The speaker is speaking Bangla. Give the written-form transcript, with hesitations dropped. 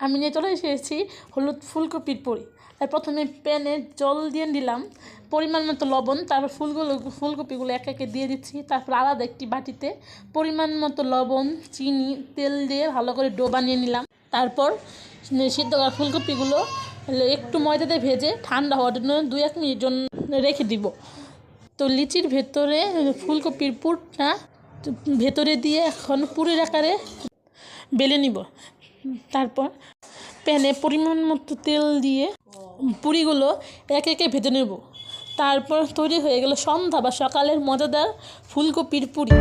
আমি নিয়ে চলে এসেছি হলুদ ফুলকপির পুরি। আর প্রথমে প্যানে জল দিয়ে দিলাম, পরিমাণ মতো লবণ, তারপর ফুলকপিগুলো এক একে দিয়ে দিচ্ছি। তারপর আলাদা একটি বাটিতে পরিমাণ মতো লবণ, চিনি, তেল দিয়ে ভালো করে ডো বানিয়ে নিলাম। তারপর সিদ্ধ করা ফুলকপিগুলো একটু ময়দাতে ভেজে ঠান্ডা হওয়ার জন্য 2-1 মিনিট জন্য রেখে দিব। তো লিচির ভেতরে ফুলকপির পুরটা ভেতরে দিয়ে এখন পুরির আকারে বেলে নিব। তারপর প্যানে পরিমাণ মতো তেল দিয়ে পুরিগুলো এক একে ভেজে নেব। তারপর তৈরি হয়ে গেল সন্ধ্যা বা সকালের মজাদার ফুলকপির পুরি।